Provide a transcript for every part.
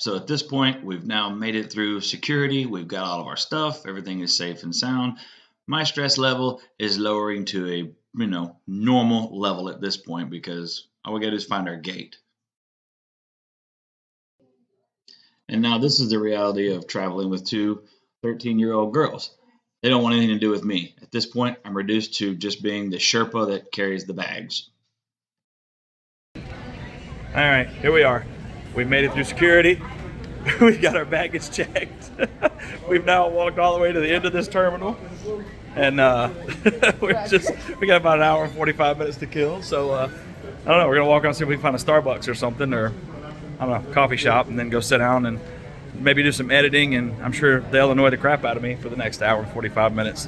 So at this point, we've now made it through security. We've got all of our stuff. Everything is safe and sound. My stress level is lowering to a normal level at this point because all we got to do is find our gate. And now this is the reality of traveling with two 13-year-old girls. They don't want anything to do with me. At this point, I'm reduced to just being the Sherpa that carries the bags. All right, here we are. We made it through security. We got our baggage checked. We've now walked all the way to the end of this terminal. And we got about an hour and 45 minutes to kill. So I don't know, we're gonna walk around and see if we can find a Starbucks or something, or I don't know, coffee shop, and then go sit down and maybe do some editing, and I'm sure they'll annoy the crap out of me for the next hour and 45 minutes.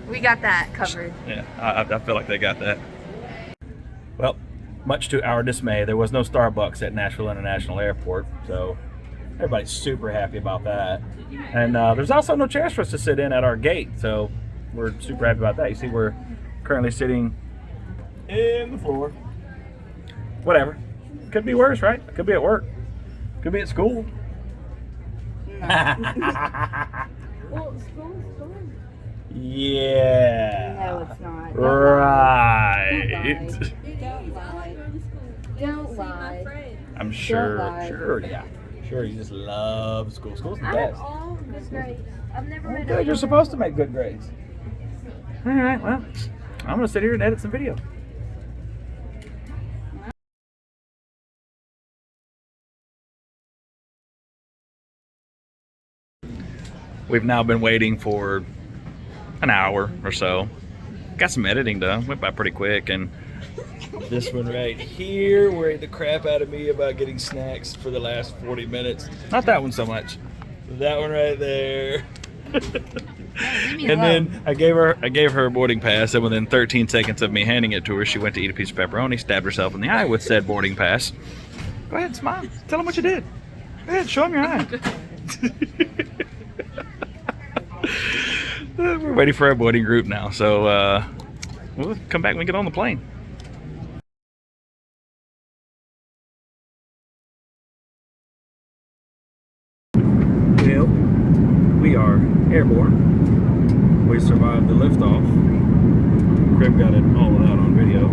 We got that covered. Yeah, I feel like they got that. Well, much to our dismay, there was no Starbucks at Nashville International Airport, so everybody's super happy about that. And there's also no chairs for us to sit in at our gate, so we're super happy about that. You see, we're currently sitting in the floor. Whatever. Could be worse, right? Could be at work. Could be at school. Well, school's fun. Yeah. No, it's not. Right. Don't lie. Don't lie. I'm sure. Don't lie. Sure, yeah. Sure, you just love school. School's the I best. have all good grades. I've never read Good, you're supposed to make good grades. All right, well, I'm gonna sit here and edit some video. We've now been waiting for an hour or so. Got some editing done, went by pretty quick, and this one right here worried the crap out of me about getting snacks for the last 40 minutes. Not that one so much. That one right there. And then I gave her a boarding pass, and within 13 seconds of me handing it to her, she went to eat a piece of pepperoni, stabbed herself in the eye with said boarding pass. Go ahead, smile. Tell them what you did. Go ahead, show them your eye. We're waiting for our boarding group now, so we'll come back when we get on the plane. Well, we are airborne. We survived the liftoff. Crib got it all out on video.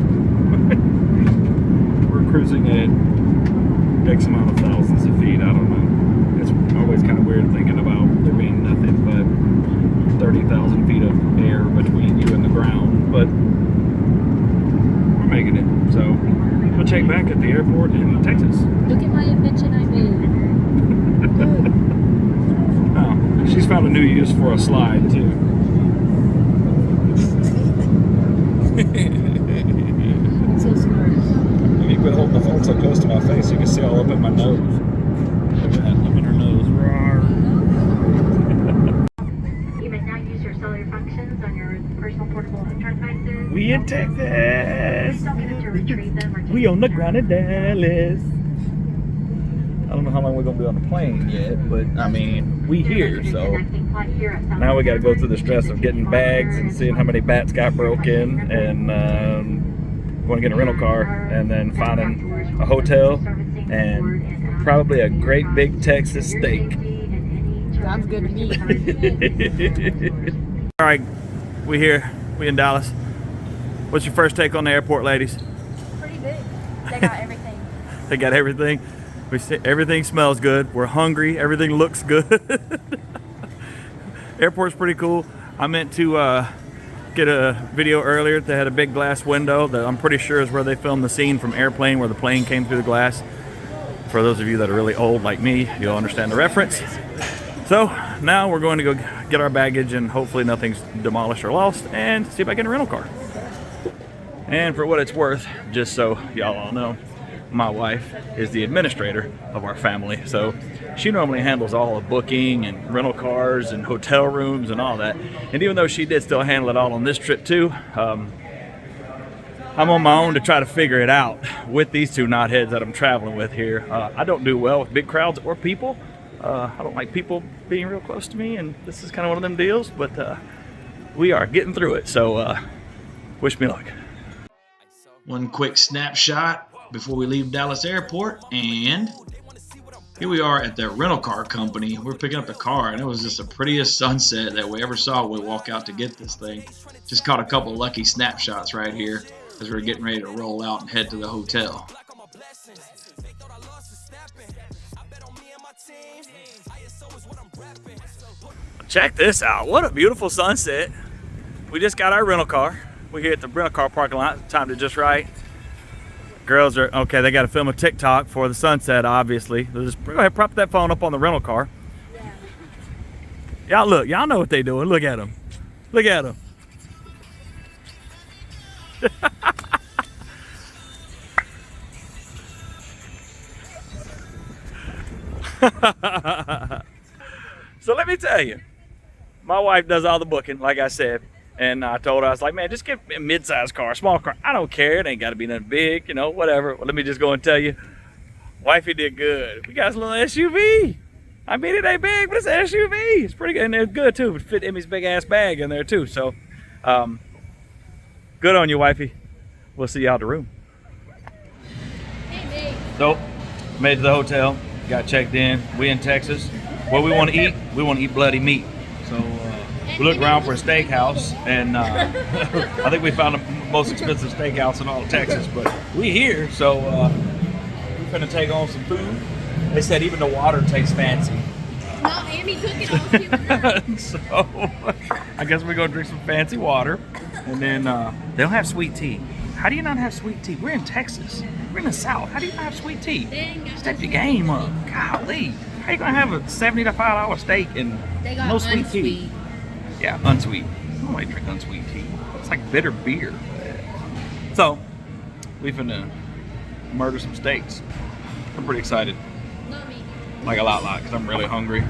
We're cruising at X amount of thousands of feet. I don't know. It's always kind of weird thinking about there being nothing but 30,000 feet of air between you and the ground, but we're making it. So we'll check back at the airport in Texas. Look at my invention I made. Oh, she's found a new use for a slide too. So smart. If you quit holding the phone so close to my face, you can see all up in my nose. Look at that, up in her nose. You may now use your cellular functions on your personal portable electronic devices. We in Texas. Please don't forget to retrieve them or take We on the them ground in Dallas. I don't know how long we're gonna be on the plane yet, but I mean, we here, so now we got to go through the stress of getting bags and seeing how many bats got broken, and going to get a rental car, and then finding a hotel, and probably a great big Texas steak. Sounds good to me. All right, we here. We in Dallas. What's your first take on the airport, ladies? Pretty big. They got everything. They got everything. We see, everything smells good. We're hungry. Everything looks good. Airport's pretty cool. I meant to get a video earlier that had a big glass window that I'm pretty sure is where they filmed the scene from Airplane, where the plane came through the glass. For those of you that are really old like me, you'll understand the reference. So now we're going to go get our baggage, and hopefully nothing's demolished or lost, and see if I can get a rental car. And for what it's worth, just so y'all all know, my wife is the administrator of our family, so she normally handles all the booking and rental cars and hotel rooms and all that. And even though she did still handle it all on this trip too, I'm on my own to try to figure it out with these two knotheads that I'm traveling with here. I don't do well with big crowds or people. I don't like people being real close to me, and this is kind of one of them deals, but we are getting through it, so wish me luck. One quick snapshot before we leave Dallas Airport, and Here we are at the rental car company. We're picking up the car, and it was just the prettiest sunset that we ever saw when we walk out to get this thing. Just caught a couple lucky snapshots right here as we are getting ready to roll out and head to the hotel. Check this out. What a beautiful sunset. We just got our rental car. We're here at the rental car parking lot. Timed it just right. Girls are, okay, they got to film a TikTok for the sunset, obviously. So just go ahead, prop that phone up on the rental car. Y'all look, y'all know what they doing. Look at them. Look at them. So let me tell you, my wife does all the booking, like I said. And I told her, I was like, man, just get a mid-sized car, a small car. I don't care. It ain't got to be nothing big, you know, whatever. Well, let me just go and tell you, wifey did good. We got a little SUV. I mean, it ain't big, but it's an SUV. It's pretty good. And it's good, too. It fit Emmy's big-ass bag in there, too. So, good on you, wifey. We'll see you out the room. Hey, babe. So, made it to the hotel. Got checked in. We in Texas. What we want to eat? We want to eat bloody meat. So, we looked around for a steakhouse, and I think we found the most expensive steakhouse in all of Texas. But we here, so we're gonna take on some food. They said even the water tastes fancy. No, Amy took it all. She was So I guess we're gonna drink some fancy water, and then they don't have sweet tea. How do you not have sweet tea? We're in Texas. We're in the South. How do you not have sweet tea? Step your game up. Golly. How you gonna have a $75 steak and They got no sweet tea? unsweet. Yeah, unsweet. I don't like drink unsweet tea. It's like bitter beer. So, we finna murder some steaks. I'm pretty excited. Not me. Like a lot, because I'm really hungry.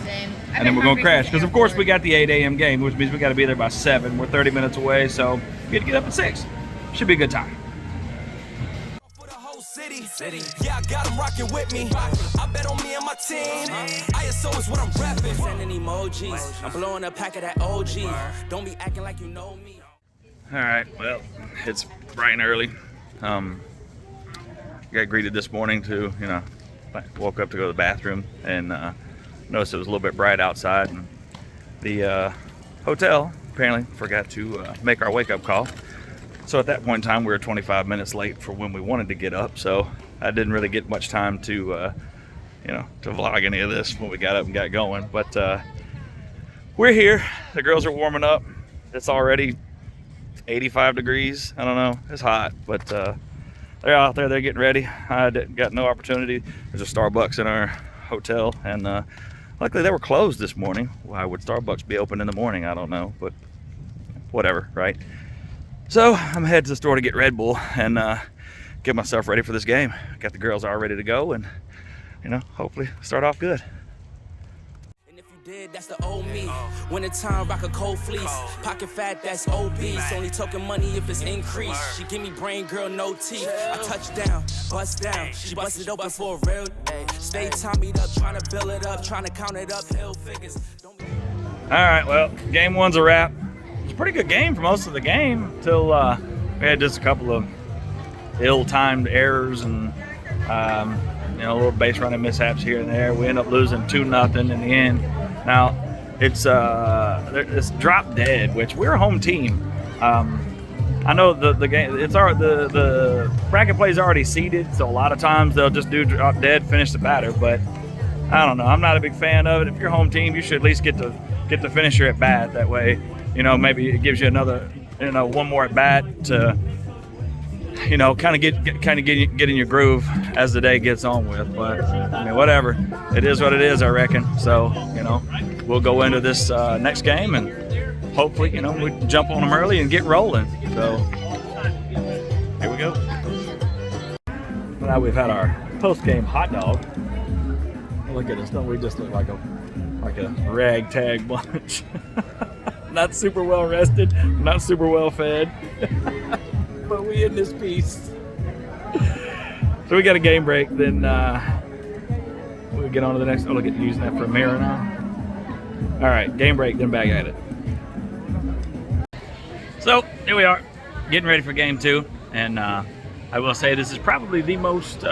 Same. And then we're gonna crash, because of course we got the 8 a.m. game, which means we gotta be there by 7. We're 30 minutes away, so we get to get up at 6. Should be a good time. City. Yeah, I got them rocking with me. I bet on me and my team. ISO is what I'm rapping. Sending emojis. I'm blowing a pack of that OG. Don't be acting like you know me. All right, well, it's bright and early. Got greeted this morning to, I woke up to go to the bathroom and noticed it was a little bit bright outside. And the hotel apparently forgot to make our wake-up call. So at that point in time, we were 25 minutes late for when we wanted to get up. So I didn't really get much time to, to vlog any of this when we got up and got going. But we're here. The girls are warming up. It's already 85 degrees. I don't know. It's hot, but they're out there. They're getting ready. I got no opportunity. There's a Starbucks in our hotel, and luckily they were closed this morning. Why would Starbucks be open in the morning? I don't know, but whatever, right? So I'm headed to the store to get Red Bull and get myself ready for this game. Got the girls all ready to go, and hopefully start off good. And if you did, that's the old me. Winter time, rock a cold fleece. Pocket fat, that's obese. Only talking money if it's increased. She give me brain, girl, no teeth. I touch down, bust down. She busted open for a real day. Stay tommied up, trying to build it up, trying to count it up. Hill figures. All right, well, game one's a wrap. It was a pretty good game for most of the game until we had just a couple of ill-timed errors and a little base running mishaps here and there. We end up losing 2-0 in the end. Now it's drop dead, which we're a home team. I know the game. The bracket play is already seeded, so a lot of times they'll just do drop dead, finish the batter. But I don't know. I'm not a big fan of it. If you're home team, you should at least get the finisher at bat. That way, maybe it gives you another, one more at bat to, kind of get in your groove as the day gets on with. But I mean, whatever. It is what it is, I reckon. So, we'll go into this next game and hopefully, we jump on them early and get rolling. So here we go. Now we've had our post-game hot dog. Look at us, don't we just look like a ragtag bunch? Not super well rested, not super well fed, but we in this piece. So we got a game break, then we'll get on to the next. Oh, look at using that for a mirror now. All right, game break, then back at it. So here we are, getting ready for game 2, and I will say this is probably the most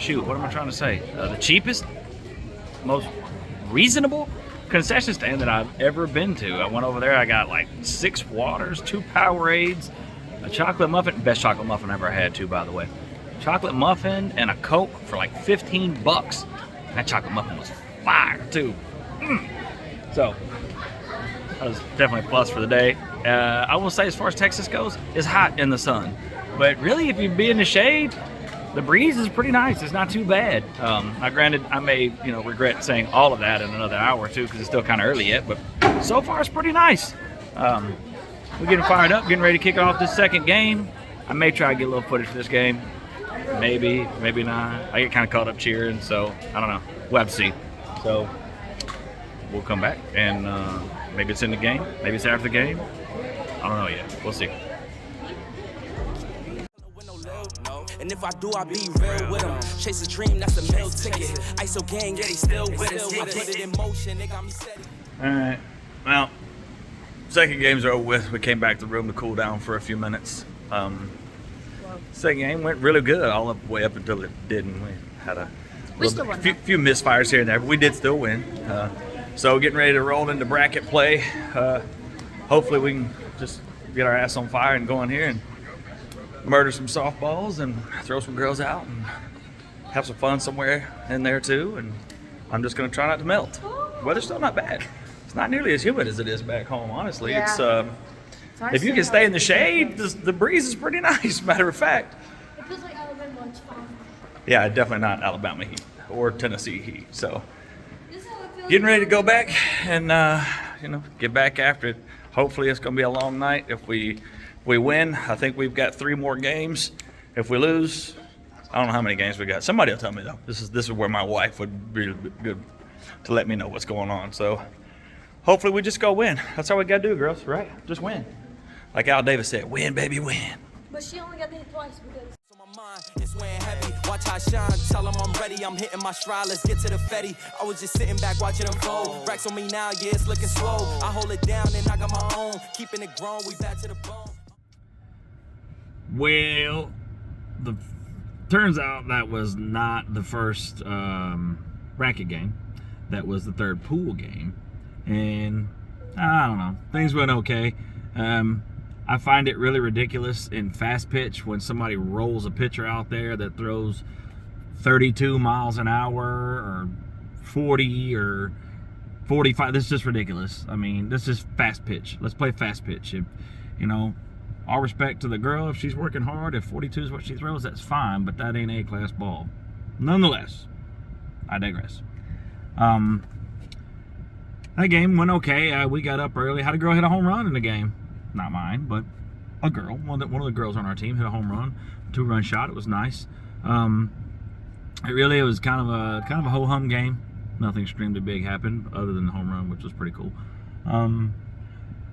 shoot, what am I trying to say? The cheapest, most reasonable concession stand that I've ever been to. I went over there, I got like 6 waters, 2 Powerades, a chocolate muffin, best chocolate muffin I ever had too, by the way. Chocolate muffin and a Coke for like 15 bucks. That chocolate muffin was fire too. So that was definitely a plus for the day. I will say, as far as Texas goes, it's hot in the sun, but really if you be in the shade, the breeze is pretty nice. It's not too bad. Now granted, I may regret saying all of that in another hour or two because it's still kind of early yet, but so far it's pretty nice. We're getting fired up, getting ready to kick off this second game. I may try to get a little footage for this game. Maybe, maybe not. I get kind of caught up cheering, so I don't know. We'll have to see. So we'll come back and maybe it's in the game, maybe it's after the game. I don't know yet. We'll see. And if I do, I be real with them. Chase a dream, that's a meal ticket. ISO gang, yeah, they still with us. I put it in motion, they got me steady. All right. Well, second game's are over with. We came back to the room to cool down for a few minutes. Second game went really good all the way up until it didn't. We had a few misfires here and there, but we did still win. So getting ready to roll into bracket play. Hopefully we can just get our ass on fire and go in here and murder some softballs and throw some girls out and have some fun somewhere in there too. And I'm just going to try not to melt. Weather's still not bad. It's not nearly as humid as it is back home, honestly. Yeah. It's if you can stay in the shade, the breeze is pretty nice, matter of fact. It feels like Alabama lunch fun. Yeah, definitely not Alabama heat or Tennessee heat. So getting ready to go back and get back after it. Hopefully it's going to be a long night. If we win, I think we've got 3 more games. If we lose, I don't know how many games we got. Somebody will tell me though. This is where my wife would be good to let me know what's going on. So hopefully we just go win. That's all we got to do, girls, right? Just win. Like Al Davis said, win, baby, win. But she only got to hit twice because. On my mind, it's weighing heavy. Watch how I shine. Tell them I'm ready. I'm hitting my stride. Let's get to the Fetty. I was just sitting back watching them fold. Racks on me now, yeah, it's looking slow. I hold it down and I got my own. Keeping it grown, we back to the bone. Well, turns out that was not the first bracket game. That was the third pool game. And I don't know. Things went okay. I find it really ridiculous in fast pitch when somebody rolls a pitcher out there that throws 32 miles an hour or 40 or 45. This is just ridiculous. I mean, this is fast pitch. Let's play fast pitch. If, all respect to the girl, if she's working hard, if 42 is what she throws, that's fine, but that ain't A-class ball. Nonetheless, I digress. That game went okay. We got up early. Had a girl hit a home run in the game. Not mine, but a girl. One of the girls on our team hit a home run, 2-run shot. It was nice. It was kind of a ho-hum game. Nothing extremely big happened other than the home run, which was pretty cool.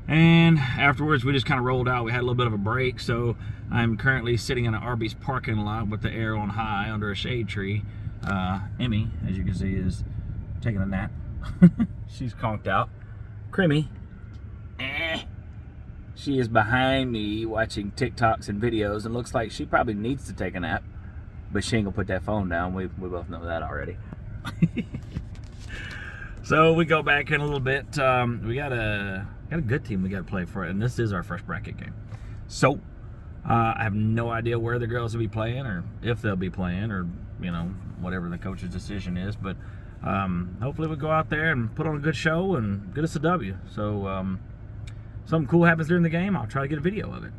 And afterwards, we just kind of rolled out. We had a little bit of a break, so I'm currently sitting in an Arby's parking lot with the air on high under a shade tree. Emmy, as you can see, is taking a nap. She's conked out. Creamy. She is behind me watching TikToks and videos and looks like she probably needs to take a nap, but she ain't gonna put that phone down. We both know that already. So we go back in a little bit. We got a good team we got to play for it, and this is our first bracket game. So I have no idea where the girls will be playing or if they'll be playing or whatever the coach's decision is, but hopefully we'll go out there and put on a good show and get us a W. So something cool happens during the game, I'll try to get a video of it.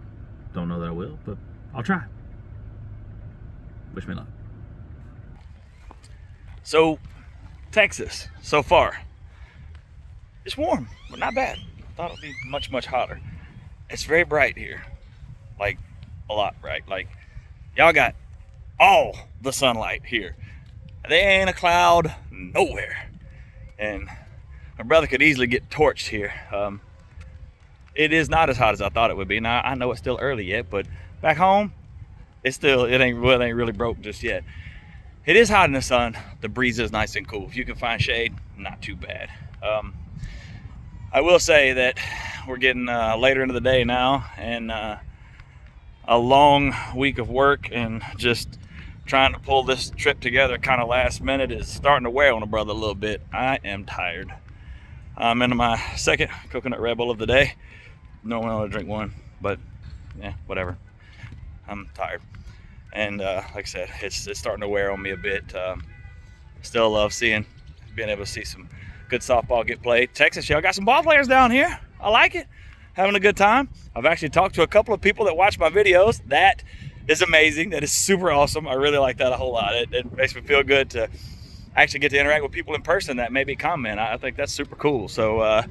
Don't know that I will, but I'll try. Wish me luck. So, Texas, so far, it's warm, but not bad. I thought it'd be much, much hotter. It's very bright here. Like, a lot bright. Like, y'all got all the sunlight here. There ain't a cloud nowhere. And my brother could easily get torched here. It is not as hot as I thought it would be. Now, I know it's still early yet, but back home, it ain't really broke just yet. It is hot in the sun. The breeze is nice and cool. If you can find shade, not too bad. I will say that we're getting later into the day now, and a long week of work and just trying to pull this trip together kind of last minute is starting to wear on a brother a little bit. I am tired. I'm into my second coconut Red Bull of the day. Normally I only drink one, but yeah, whatever. I'm tired. And like I said, it's starting to wear on me a bit. Still love being able to see some good softball get played. Texas, y'all got some ball players down here. I like it. Having a good time. I've actually talked to a couple of people that watch my videos. That is amazing. That is super awesome. I really like that a whole lot. It makes me feel good to actually get to interact with people in person that maybe comment. I think that's super cool. So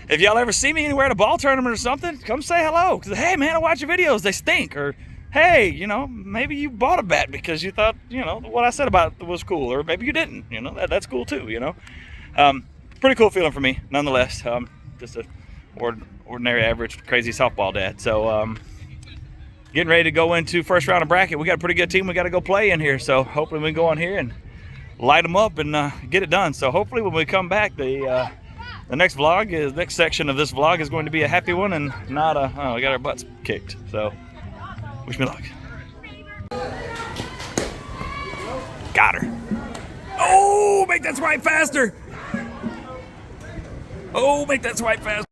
if y'all ever see me anywhere at a ball tournament or something, come say hello. Because, hey, man, I watch your videos. They stink. Or, hey, you know, maybe you bought a bat because you thought, you know, what I said about it was cool. Or maybe you didn't. You know, that's cool too, you know. Pretty cool feeling for me, nonetheless. Just a ordinary, average, crazy softball dad. So getting ready to go into first round of bracket. We got a pretty good team we got to go play in here. So hopefully we can go in here and light them up and get it done. So hopefully when we come back, the next section of this vlog is going to be a happy one and not a, oh, we got our butts kicked. So wish me luck. Got her. Oh, make that swipe faster. Oh, make that swipe faster.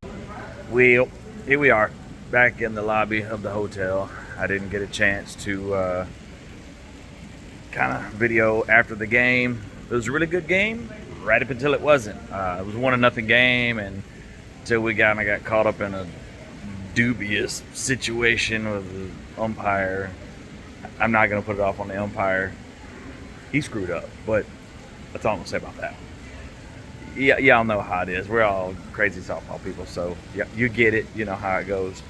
Well, here we are, back in the lobby of the hotel. I didn't get a chance to kind of video after the game. It was a really good game, right up until it wasn't. It was 1-0 game, and until we kind of got caught up in a dubious situation with the umpire. I'm not going to put it off on the umpire. He screwed up, but that's all I'm going to say about that. Yeah, y'all know how it is. We're all crazy softball people, so yeah, you get it. You know how it goes.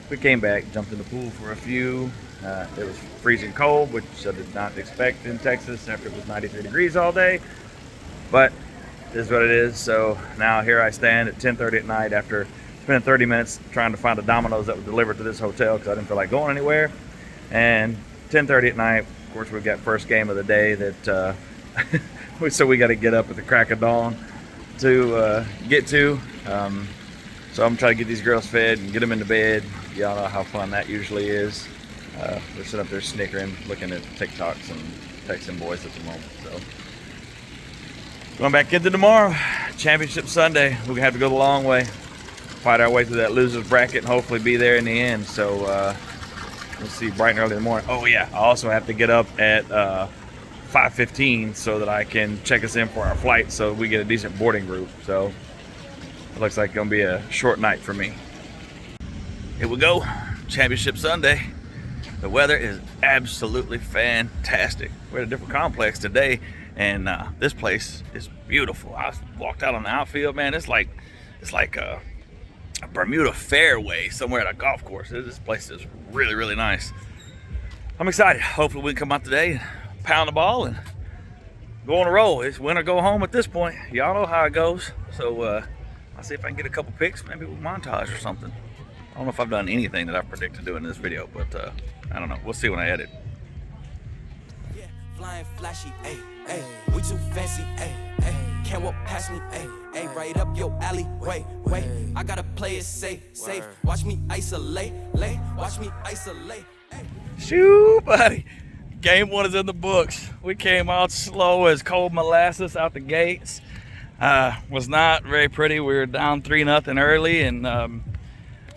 We came back, jumped in the pool for a few. It was freezing cold, which I did not expect in Texas after it was 93 degrees all day. But it is what it is. So now here I stand at 10:30 at night after spending 30 minutes trying to find the Domino's that would deliver to this hotel because I didn't feel like going anywhere. And 10:30 at night, of course, we've got first game of the day that so we got to get up at the crack of dawn to get to. So I'm trying to get these girls fed and get them into bed. Y'all know how fun that usually is. They're sitting up there snickering, looking at TikToks and texting boys at the moment. So going back into tomorrow, Championship Sunday. We're gonna have to go the long way, fight our way through that losers bracket, and hopefully be there in the end. So we'll see bright and early in the morning. Oh yeah, I also have to get up at 5:15 so that I can check us in for our flight so we get a decent boarding group. So it looks like it's gonna be a short night for me. Here we go, Championship Sunday. The weather is absolutely fantastic. We're at a different complex today, and this place is beautiful. I walked out on the outfield, man. It's like a Bermuda fairway somewhere at a golf course. This place is really, really nice. I'm excited. Hopefully we can come out today and pound the ball and go on a roll. It's win or go home at this point. Y'all know how it goes. So I'll see if I can get a couple pics, maybe with montage or something. I don't know if I've done anything that I've predicted doing in this video, but I don't know. We'll see when I edit. Yeah, flying flashy, ayy, ayy, we too fancy, ayy, ayy, can't walk past me, ayy, ayy, right up your alley, wait, I gotta play it safe, watch me isolate, watch me isolate, ayy. Shoo, buddy. Game 1 is in the books. We came out slow as cold molasses out the gates. Was not very pretty. We were down 3-0 early, and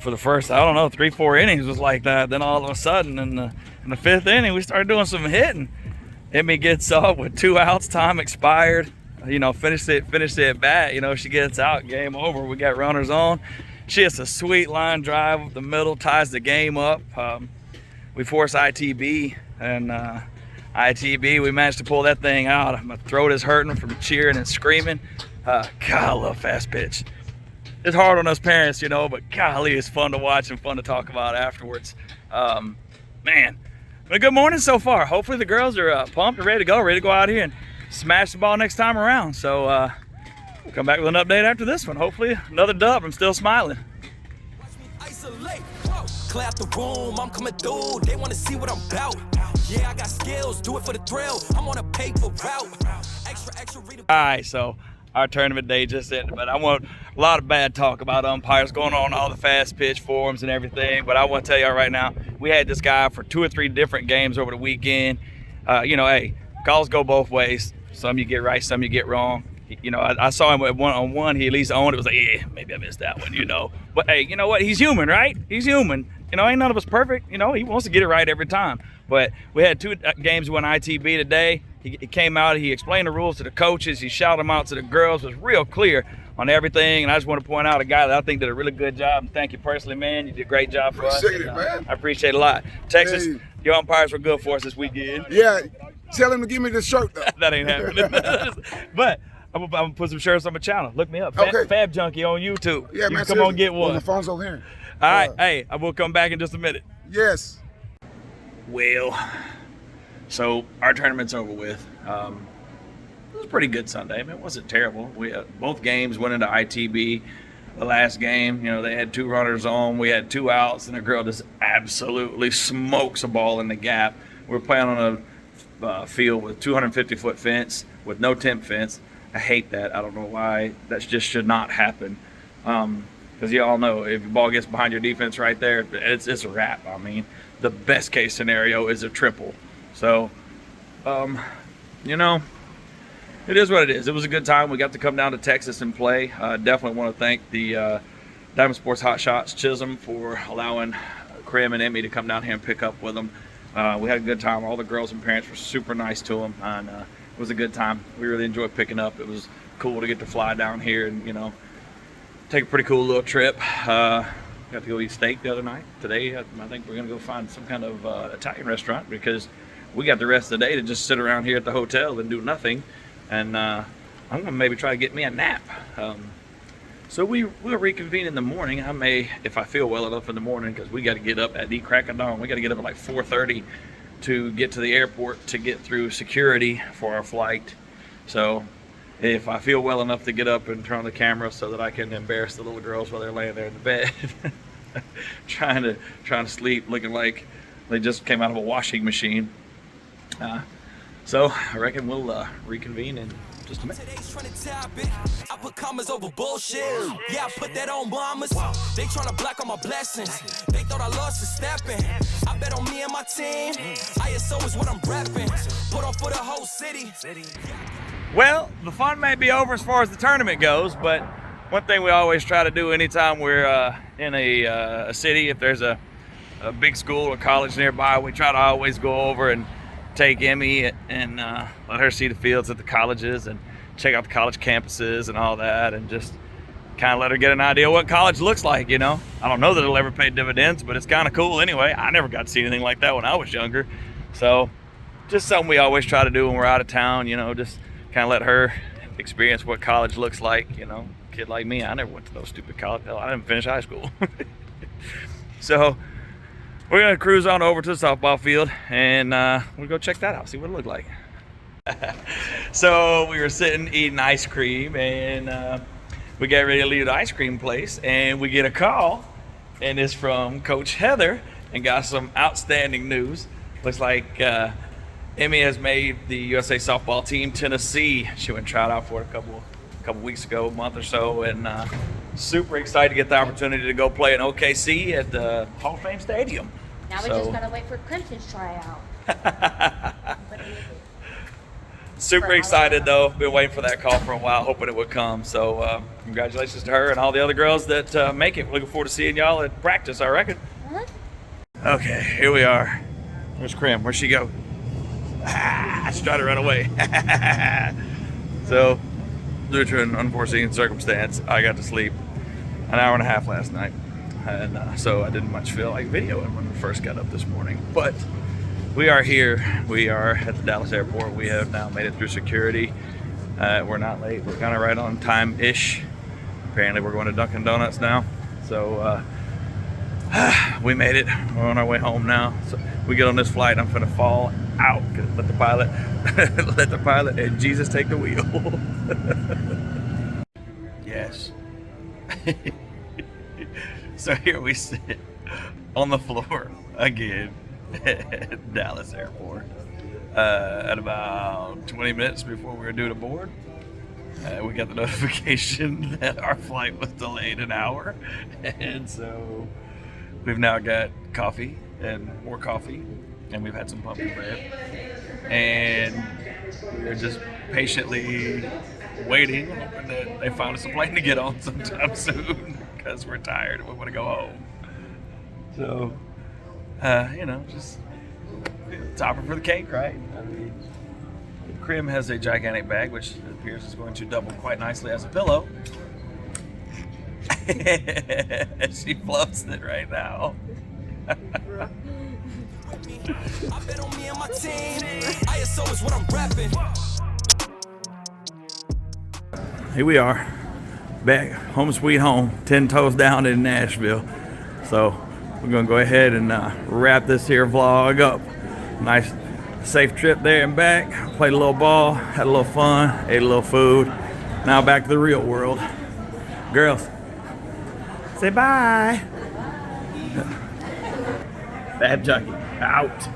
for the first, I don't know, 3-4 innings was like that. Then all of a sudden in the 5th inning, we started doing some hitting. Emmy gets up with 2 outs, time expired. You know, finished the at bat. You know, she gets out, game over. We got runners on. She hits a sweet line drive up the middle, ties the game up. We force ITB, and ITB, we managed to pull that thing out. My throat is hurting from cheering and screaming. God, I love fast pitch. It's hard on us parents, you know, but golly, it's fun to watch and fun to talk about afterwards. Man, but a good morning so far. Hopefully the girls are pumped and ready to go out here and smash the ball next time around. So we'll come back with an update after this one. Hopefully another dub. I'm still smiling. Clear out the room, I'm coming through. They wanna see what I'm about. Yeah, I got skills, do it for the thrill. I'm on a paper route. Extra, read. All right, so our tournament day just ended, but I want a lot of bad talk about umpires going on all the fast pitch forums and everything. But I want to tell y'all right now, we had this guy for 2 or 3 different games over the weekend. You know, hey, calls go both ways. Some you get right, some you get wrong. You know, I saw him at one-on-one. He at least owned it. Was like, yeah, maybe I missed that one, you know. But hey, you know what? He's human, right? He's human. You know, ain't none of us perfect. You know, he wants to get it right every time. But we had 2 games. We won ITB today. He came out. He explained the rules to the coaches. He shouted them out to the girls. It was real clear on everything. And I just want to point out a guy that I think did a really good job. And thank you personally, man. You did a great job for us. Appreciate it, man. I appreciate it a lot. Texas, Hey. your umpires were good for us this weekend. Yeah, tell him to give me the shirt though. That ain't happening. But I'm gonna put some shirts on my channel. Look me up. Okay. Fab Junkie on YouTube. Yeah, you man. can come on and get Well, one. the phone's over here. All right. Hey, I will come back in just a minute. Yes. Well, so our tournament's over with. It was a pretty good Sunday. I mean, it wasn't terrible. We both games went into ITB. The last game, you know, they had 2 runners on. We had 2 outs, and the girl just absolutely smokes a ball in the gap. We were playing on a field with 250-foot fence with no temp fence. I hate that. I don't know why. That just should not happen. Because you all know if your ball gets behind your defense right there, it's a wrap. I mean, the best case scenario is a triple. So, you know, it is what it is. It was a good time. We got to come down to Texas and play. Definitely want to thank the Diamond Sports Hot Shots Chisholm for allowing Krim and Emmy to come down here and pick up with them. We had a good time. All the girls and parents were super nice to them, and it was a good time. We really enjoyed picking up. It was cool to get to fly down here and, you know, take a pretty cool little trip. Got to go eat steak the other night. Today, I think we're going to go find some kind of Italian restaurant because we got the rest of the day to just sit around here at the hotel and do nothing. And I'm going to maybe try to get me a nap. So we'll reconvene in the morning. I may, if I feel well enough in the morning, because we got to get up at the crack of dawn. We got to get up at like 4:30 to get to the airport to get through security for our flight. So if I feel well enough to get up and turn on the camera so that I can embarrass the little girls while they're laying there in the bed, trying to sleep, looking like they just came out of a washing machine. So I reckon we'll reconvene in just a minute. Today's trying to top it. I put commas over bullshit. Yeah, I put that on mamas. They trying to block all my blessings. They thought I lost for stepping. I bet on me and my team. ISO is what I'm repping. Put on for the whole city. Well, the fun may be over as far as the tournament goes, but one thing we always try to do anytime we're in a city, if there's a big school or college nearby, we try to always go over and take Emmy and let her see the fields at the colleges and check out the college campuses and all that, and just kind of let her get an idea what college looks like, you know. I don't know that it'll ever pay dividends, but it's kind of cool anyway. I never got to see anything like that when I was younger. So just something we always try to do when we're out of town, you know, just kind of let her experience what college looks like, you know. A kid like me, I never went to those stupid college. Hell, I didn't finish high school. So we're gonna cruise on over to the softball field and we'll go check that out, see what it looked like. So we were sitting eating ice cream, and we get ready to leave the ice cream place, and we get a call, and it's from Coach Heather, and got some outstanding news. Looks like Emmy has made the USA softball team Tennessee. She went and tried out for it a couple weeks ago, a month or so, and super excited to get the opportunity to go play in OKC at the Hall of Fame Stadium. Now we just gotta wait for Clemson's tryout. Super excited though. Been waiting for that call for a while, hoping it would come. So congratulations to her and all the other girls that make it. Looking forward to seeing y'all at practice, I reckon. Okay, here we are. Where's Krim? Where'd she go? She's trying to run away. So, due to an unforeseen circumstance, I got to sleep an hour and a half last night. And so I didn't much feel like videoing when we first got up this morning. But we are here. We are at the Dallas airport. We have now made it through security. We're not late. We're kind of right on time-ish. Apparently we're going to Dunkin' Donuts now. So we made it. We're on our way home now. So we get on this flight, I'm gonna fall out. Let the pilot and Jesus take the wheel. Yes. So here we sit on the floor again at Dallas Airport at about 20 minutes before we were due to board. we got the notification that our flight was delayed an hour, and so we've now got coffee and more coffee, and we've had some pumpkin bread, and we're just patiently waiting, hoping that they find us a plane to get on sometime soon, because we're tired and we want to go home. So, just topping for the cake, right? I mean, Krim has a gigantic bag, which appears is going to double quite nicely as a pillow. She loves it right now. I bet on me and my team. ISO is what I'm rapping. Here we are, back home sweet home, 10 toes down in Nashville. So we're gonna go ahead and wrap this here vlog up. Nice, safe trip there and back. Played a little ball, had a little fun, ate a little food. Now back to the real world. Girls, say bye. Bad Junkie, out.